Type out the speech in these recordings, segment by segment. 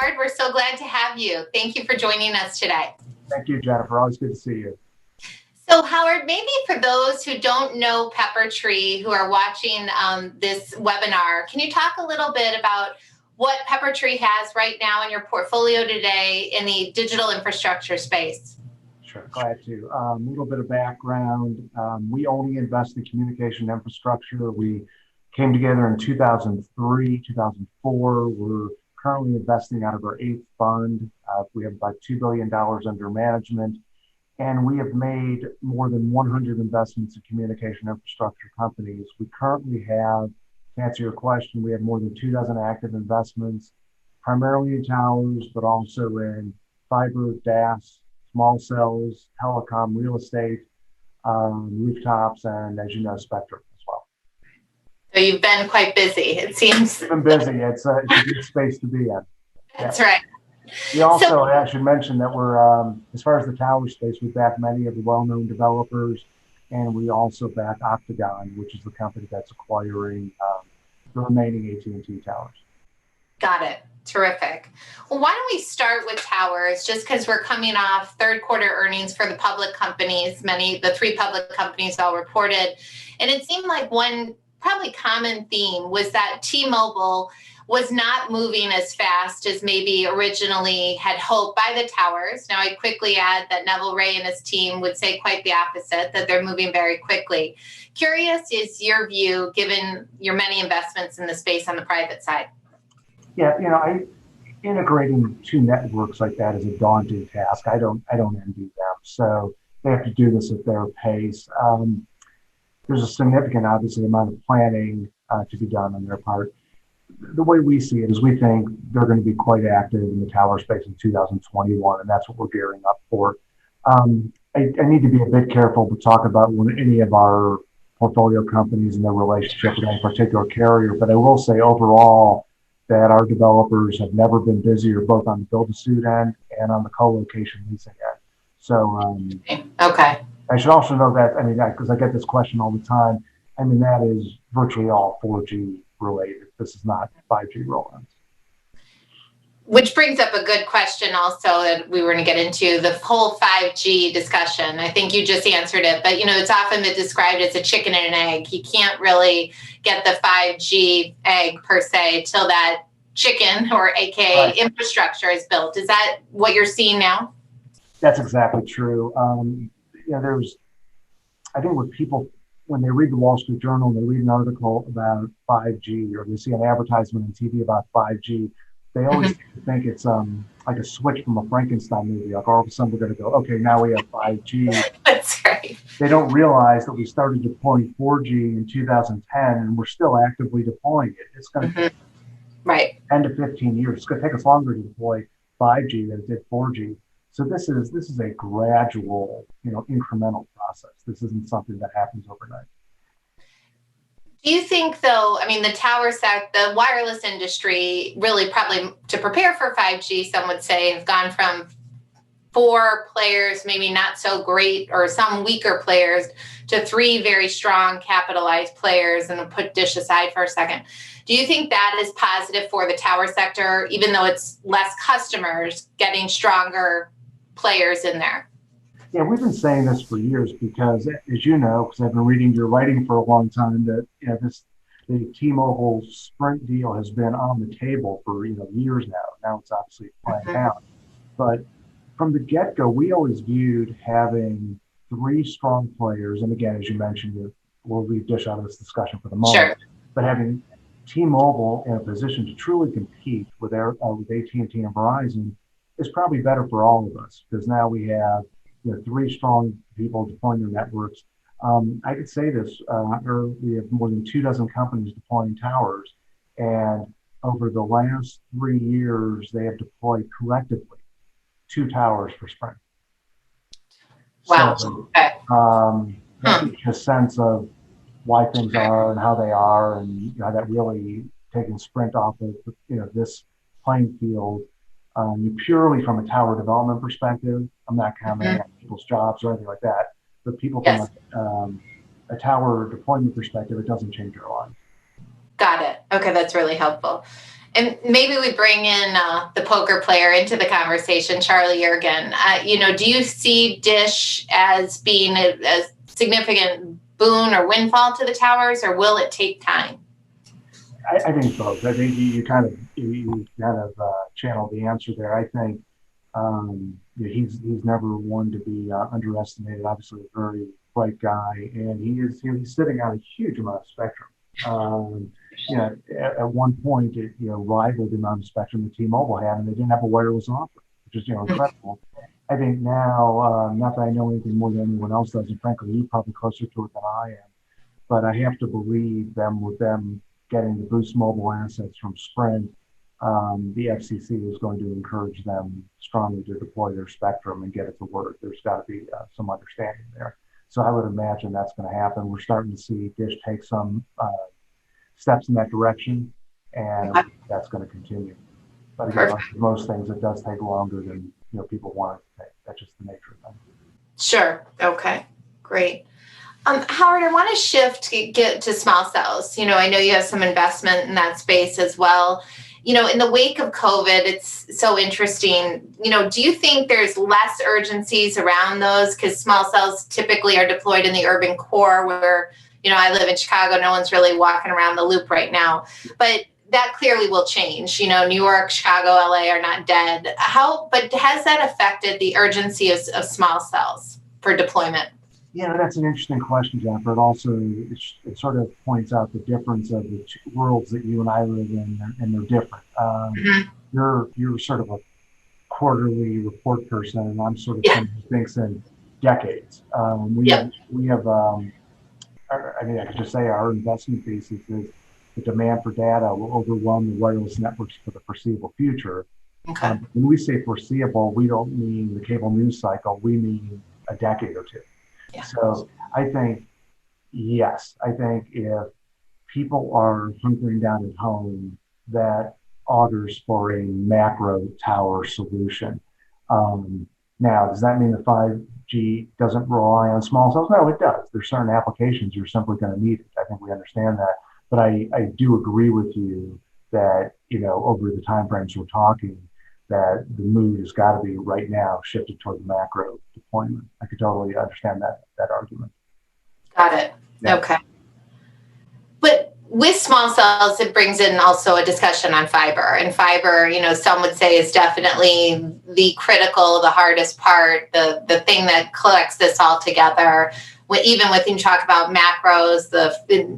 Howard. We're so glad to have you. Thank you for joining us today. Thank you, Jennifer. Always good to see you. So, Howard, maybe for those who don't know Peppertree, who are watching this webinar, can you talk a little bit about what Peppertree has right now in your portfolio today in the digital infrastructure space? Sure, glad to. A little bit of background. We only invest in communication infrastructure. We came together in 2003, 2004. We're currently investing out of our eighth fund. We have about $2 billion under management. And we have made more than 100 investments in communication infrastructure companies. We currently have, to answer your question, we have more than 24 active investments, primarily in towers, but also in fiber, DAS, small cells, telecom, real estate, rooftops, and as you know, spectrum as well. So you've been quite busy, it seems. I've been busy. It's a good space to be in. That's right. We also, I should mention that we're, as far as the tower space, we back many of the well-known developers, and we also back Octagon, which is the company that's acquiring the remaining AT&T towers. Got it. Terrific. Well, why don't we start with towers, just because we're coming off third quarter earnings for the public companies, the three public companies all reported. And it seemed like one probably common theme was that T-Mobile was not moving as fast as maybe originally had hoped by the towers. Now, I quickly add that Neville Ray and his team would say quite the opposite, that they're moving very quickly. Curious is your view, given your many investments in the space on the private side? Yeah, integrating two networks like that is a daunting task. I don't envy them. So they have to do this at their pace. There's a significant, obviously, amount of planning to be done on their part. The way we see it is we think they're going to be quite active in the tower space in 2021, and that's what we're gearing up for. I need to be a bit careful to talk about any of our portfolio companies and their relationship with any particular carrier, but I will say overall that our developers have never been busier, both on the build-to-suit end and on the co-location leasing end. So, okay. I should also know that, because I get this question all the time, that is virtually all 4G related. This is not 5G rollouts. Which brings up a good question also that we were going to get into, the whole 5G discussion. I think you just answered it, but it's often been described as a chicken and an egg. You can't really get the 5G egg per se till that chicken or AKA right. Infrastructure is built. Is that what you're seeing now? That's exactly true. I think what people, when they read the Wall Street Journal and they read an article about 5G or they see an advertisement on TV about 5G, they always think it's like a switch from a Frankenstein movie. Like all of a sudden we're going to go, okay, now we have 5G. That's right. They don't realize that we started deploying 4G in 2010 and we're still actively deploying it. It's going to take right. 10 to 15 years. It's going to take us longer to deploy 5G than it did 4G. So this is a gradual, incremental process. This isn't something that happens overnight. Do you think, though, the tower sector, the wireless industry, really probably to prepare for 5G, some would say, have gone from 4 players, maybe not so great, or some weaker players, to 3 very strong capitalized players, and put Dish aside for a second. Do you think that is positive for the tower sector, even though it's less customers, getting stronger players in there? Yeah, we've been saying this for years because, as you know, because I've been reading your writing for a long time, that the T-Mobile Sprint deal has been on the table for years now. Now it's obviously playing out, but from the get-go, we always viewed having 3 strong players, and again, as you mentioned, we'll leave Dish out of this discussion for the moment. Sure. But having T-Mobile in a position to truly compete with AT&T and Verizon is probably better for all of us, because now we have 3 strong people deploying their networks. I could say this, we have more than 24 companies deploying towers, and over the last 3 years, they have deployed collectively 2 towers for Sprint. Wow. So, that gives you a sense of why things are and how they are, and how that really taking Sprint off of this playing field. Purely from a tower development perspective, I'm not commenting on people's jobs or anything like that, but people from a tower deployment perspective, it doesn't change our lives. Got it. Okay, that's really helpful. And maybe we bring in the poker player into the conversation, Charlie Yergin. Do you see Dish as being a significant boon or windfall to the towers, or will it take time? I think both. I think you kind of channel the answer there. I think he's never one to be underestimated. Obviously, a very bright guy, and he's sitting on a huge amount of spectrum. At one point, it rivaled the amount of spectrum that T-Mobile had, and they didn't have a wireless offer, which is incredible. I think now, not that I know anything more than anyone else does, and frankly, you're probably closer to it than I am, but I have to believe with them getting the Boost Mobile assets from Sprint, the FCC is going to encourage them strongly to deploy their spectrum and get it to work. There's got to be some understanding there. So I would imagine that's going to happen. We're starting to see Dish take some steps in that direction, and that's going to continue. But again, like most things, it does take longer than people want it to take. That's just the nature of things. Sure. Okay. Great. Howard, I want to get to small cells. I know you have some investment in that space as well. In the wake of COVID, it's so interesting. Do you think there's less urgencies around those? Because small cells typically are deployed in the urban core where, I live in Chicago. No one's really walking around the loop right now. But that clearly will change. New York, Chicago, LA are not dead. But has that affected the urgency of small cells for deployment? That's an interesting question, Jennifer. It also it sort of points out the difference of the two worlds that you and I live in, and they're different. You're sort of a quarterly report person, and I'm sort of someone who thinks in decades. We have. I could just say our investment thesis is the demand for data will overwhelm the wireless networks for the foreseeable future. Okay. When we say foreseeable, we don't mean the cable news cycle. We mean a decade or two. Yeah. So I think, yes, if people are hunkering down at home, that augurs for a macro tower solution. Now, does that mean the 5G doesn't rely on small cells? No, it does. There's certain applications you're simply going to need it. I think we understand that. But I do agree with you that, over the timeframes we're talking, that the mood has got to be right now shifted toward the macro deployment. I could totally understand that argument. Got it. Yeah. Okay. But with small cells, it brings in also a discussion on fiber. And fiber, some would say is definitely the hardest part, the thing that collects this all together. Even when you talk about macros,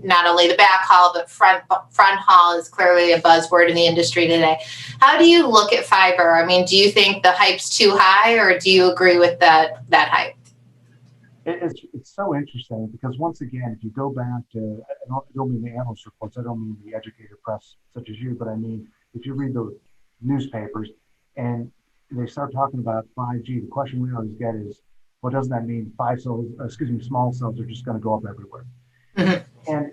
not only the backhaul, but front haul is clearly a buzzword in the industry today. How do you look at fiber? I mean, do you think the hype's too high, or do you agree with that hype? It's so interesting because once again, if you go back to, I don't mean the analyst reports, I don't mean the educated press such as you, but I mean, if you read the newspapers and they start talking about 5G, the question we always get is, well, doesn't that mean small cells are just going to go up everywhere? Mm-hmm. And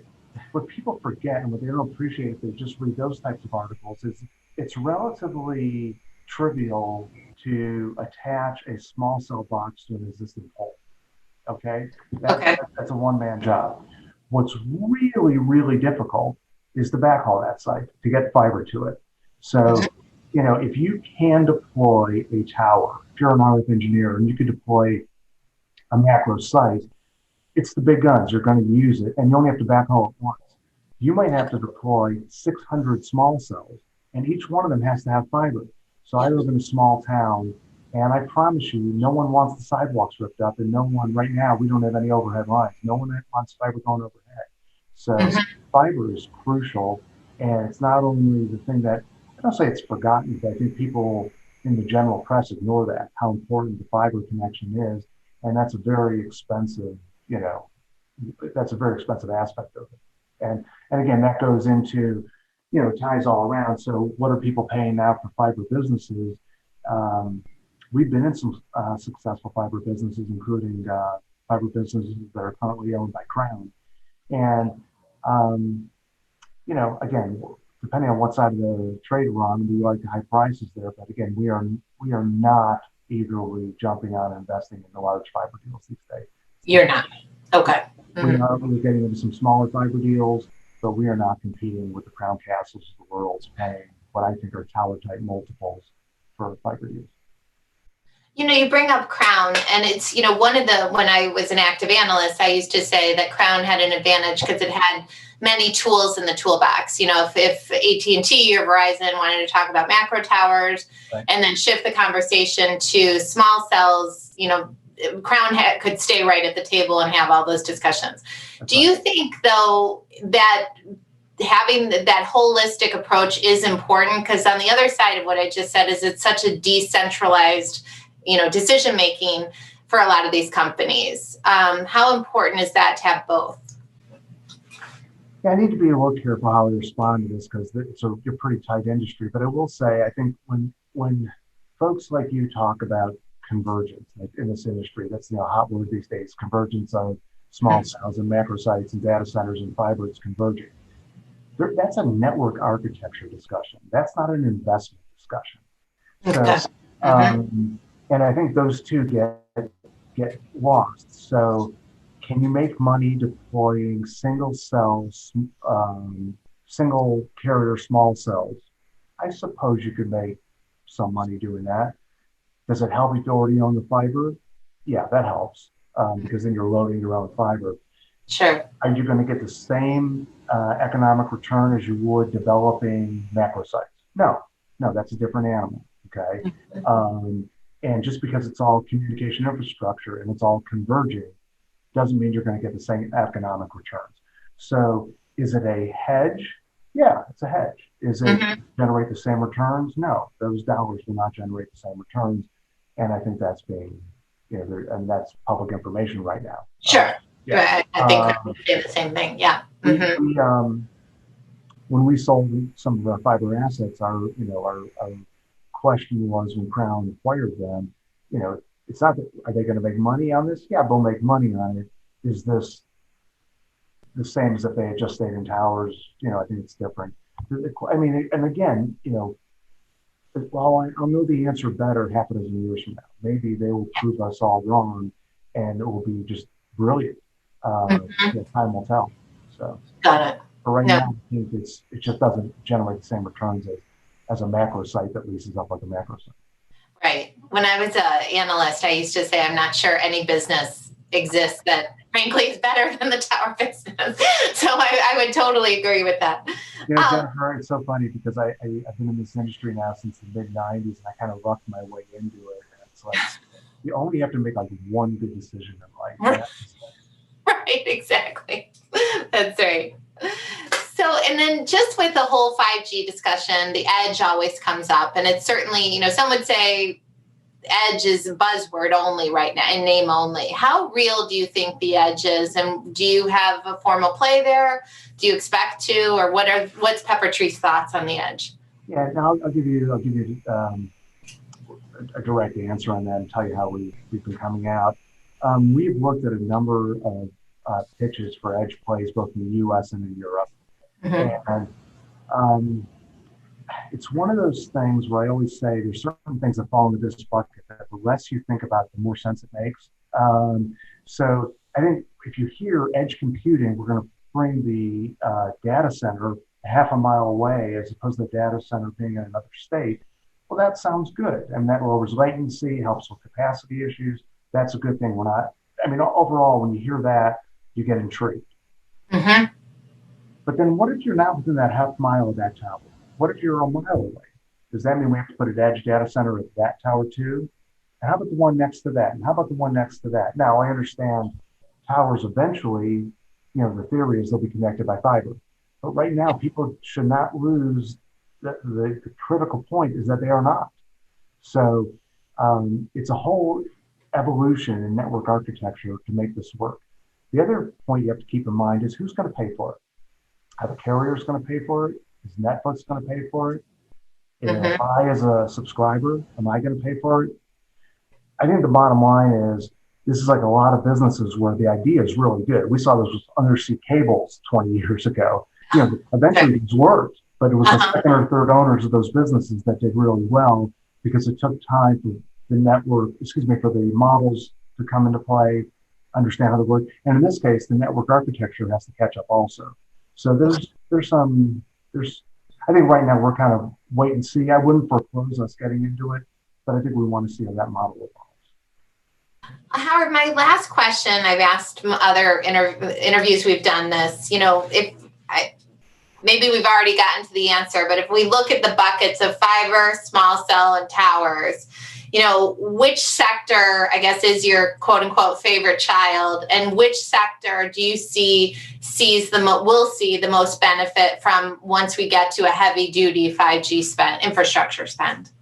what people forget and what they don't appreciate if they just read those types of articles is it's relatively trivial to attach a small cell box to an existing pole. Okay? That's a one-man job. What's really, really difficult is to backhaul that site, to get fiber to it. So, if you can deploy a tower, if you're an RF engineer and you could deploy a macro site, it's the big guns. You're going to use it, and you only have to backhaul it once. You might have to deploy 600 small cells, and each one of them has to have fiber. So I live in a small town, and I promise you, no one wants the sidewalks ripped up, and no one, right now, we don't have any overhead lines. No one wants fiber going overhead. So fiber is crucial, and it's not only the thing that, I don't say it's forgotten, but I think people in the general press ignore that, how important the fiber connection is. And that's a very expensive, aspect of it. And again, that goes into, ties all around. So what are people paying now for fiber businesses? We've been in some successful fiber businesses, including fiber businesses that are currently owned by Crown. And, again, depending on what side of the trade we're on, we like the high prices there. But again, we are not eagerly jumping on and investing in the large fiber deals these days. You're not. Okay. Mm-hmm. We're getting into some smaller fiber deals, but we are not competing with the Crown Castles of the world paying what I think are tower type multiples for fiber use. You bring up Crown, and it's, when I was an active analyst, I used to say that Crown had an advantage because it had many tools in the toolbox. If AT&T or Verizon wanted to talk about macro towers, right, and then shift the conversation to small cells, Crown could stay right at the table and have all those discussions. That's Do right. You think, though, that having that holistic approach is important? Because on the other side of what I just said is it's such a decentralized decision making for a lot of these companies. How important is that to have both? Yeah, I need to be a little careful how I respond to this because it's a pretty tight industry. But I will say, I think when folks like you talk about convergence, like in this industry, that's the hot word these days, convergence of small cells and macro sites and data centers and fiber, it's converging. That's a network architecture discussion. That's not an investment discussion. So, and I think those two get lost. So can you make money deploying single cells, single carrier small cells? I suppose you could make some money doing that. Does it help if you already own the fiber? Yeah, that helps because then you're loading your own fiber. Sure. Are you going to get the same economic return as you would developing macro sites? No, that's a different animal. Okay. And just because it's all communication infrastructure and it's all converging doesn't mean you're going to get the same economic returns. So is it a hedge? Yeah, it's a hedge. Is it generate the same returns? No, those dollars will not generate the same returns. And I think that's being, and that's public information right now. Sure. Yeah. I think I would say the same thing. Yeah. When we sold some of our fiber assets, our question was when Crown acquired them, it's not that, are they going to make money on this? Yeah, they'll make money on it. Is this the same as if they had just stayed in towers? I think it's different. I mean, and again, while I'll know the answer better half a dozen years from now, maybe they will prove us all wrong and it will be just brilliant. Time will tell. So, got it. But right now, I think it just doesn't generate the same returns as a macro site that leases up like a macro site. Right. When I was an analyst, I used to say I'm not sure any business exists that, frankly, is better than the tower business. So I would totally agree with that. Jennifer, it's so funny because I've been in this industry now since the mid-'90s, and I kind of lucked my way into it. And it's like you only have to make like one good decision in life. Right, exactly. That's right. So, and then just with the whole 5G discussion, the edge always comes up, and it's certainly, some would say edge is a buzzword only right now, in name only. How real do you think the edge is, and do you have a formal play there? Do you expect to, or what's Peppertree's thoughts on the edge? Yeah, no, I'll give you a direct answer on that and tell you how we've been coming out. We've looked at a number of pitches for edge plays both in the U.S. and in Europe. And it's one of those things where I always say there's certain things that fall into this bucket that the less you think about, the more sense it makes. So I think if you hear edge computing, we're going to bring the data center half a mile away as opposed to the data center being in another state. Well, that sounds good. And that lowers latency, helps with capacity issues. That's a good thing. Overall, when you hear that, you get intrigued. But then what if you're not within that half mile of that tower? What if you're a mile away? Does that mean we have to put an edge data center at that tower too? And how about the one next to that? And how about the one next to that? Now, I understand towers eventually, the theory is they'll be connected by fiber. But right now, people should not lose the critical point is that they are not. So it's a whole evolution in network architecture to make this work. The other point you have to keep in mind is who's going to pay for it? Are the carriers going to pay for it? Is Netflix going to pay for it? If I, as a subscriber, am I going to pay for it? I think the bottom line is this is like a lot of businesses where the idea is really good. We saw this with undersea cables 20 years ago. Eventually these worked, but it was the second or third owners of those businesses that did really well because it took time for the models to come into play, understand how they work. And in this case, the network architecture has to catch up also. So I think right now we're kind of wait and see. I wouldn't foreclose us getting into it, but I think we want to see how that model evolves. Howard, my last question, I've asked other interviews we've done this, maybe we've already gotten to the answer, but if we look at the buckets of fiber, small cell, and towers, which sector, I guess, is your quote unquote favorite child, and which sector do you will see the most benefit from once we get to a heavy duty 5G infrastructure spend?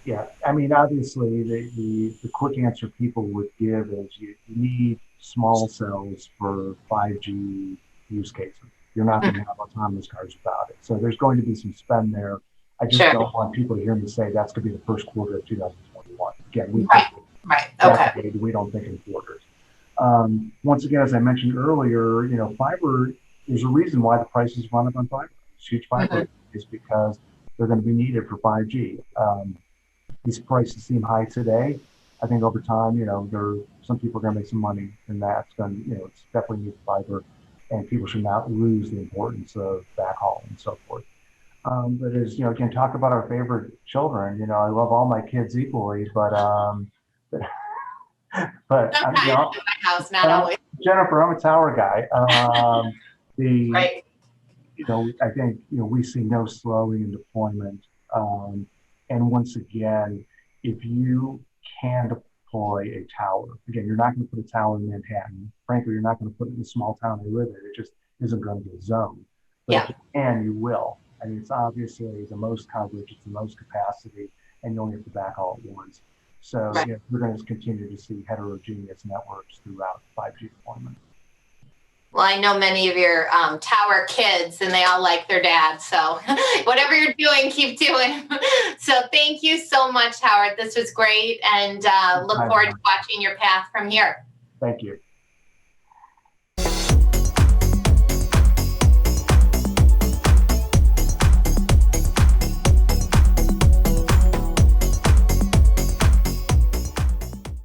Yeah, I mean, obviously, the quick answer people would give is you need small cells for 5G use cases. You're not going to have autonomous cars without it. So there's going to be some spend there. I just don't want people to hear me say that's going to be the first quarter of 2021. Again, Okay. We don't think in quarters. Once again, as I mentioned earlier, fiber, there's a reason why the prices run up on fiber. It's huge fiber is because they're going to be needed for 5G. These prices seem high today. I think over time, some people are going to make some money, and that's going to, it's definitely need fiber, and people should not lose the importance of backhaul and so forth. But as again, talk about our favorite children. I love all my kids equally, but sometimes in my house, not always. Jennifer, I'm a tower guy. Right. I think we see no slowing in deployment. And once again, if you can deploy a tower, again, you're not going to put a tower in Manhattan. Frankly, you're not going to put it in a small town I live in. It just isn't going to be a zone. But if you can, you will. I mean, it's obviously the most coverage, it's the most capacity, and you only have to backhaul at once. So we're going to continue to see heterogeneous networks throughout 5G deployment. Well, I know many of your tower kids, and they all like their dad. So whatever you're doing, keep doing. So thank you so much, Howard. This was great, and look forward to watching your path from here. Thank you.